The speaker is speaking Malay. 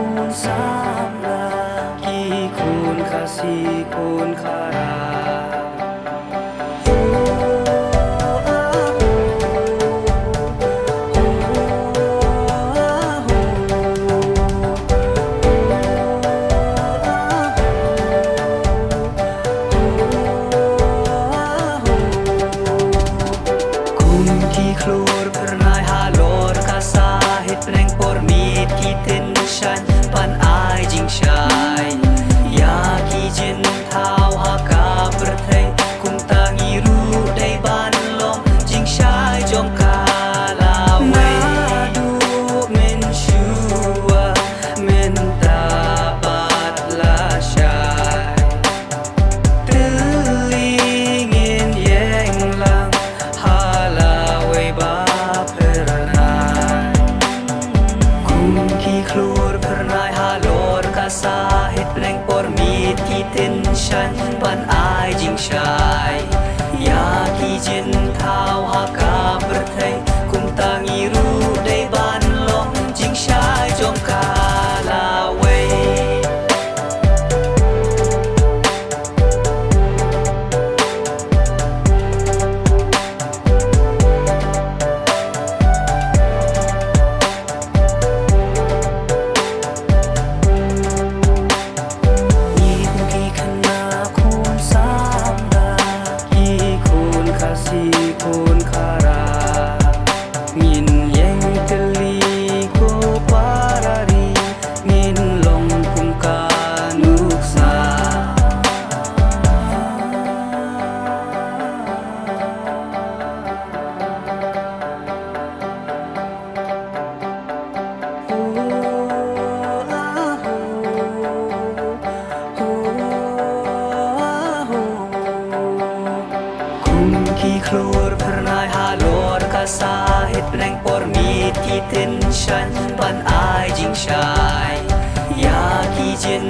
kun samla ki kun kasih kun kara. Keluar pernah halor kasahit neng pormit kitin shan pan ai jing shai ya ki jin thao haka berthai kum tangi ru dai ban lom jing shai jong kala wei du men shua men tabat la shai telingin yeng lang keluar pernah halor kasahit neng pormit kitin shan pan ai jing shai ya ki jin thao haka berthai kum tangi ru dai ban lom jing shai jong kala wei. Kun kara ngin yeng teli ko parari ngin long kum kanuksa keluar pernah halor kasahit neng pormit kitin shan pan ai jing shai ya ki jin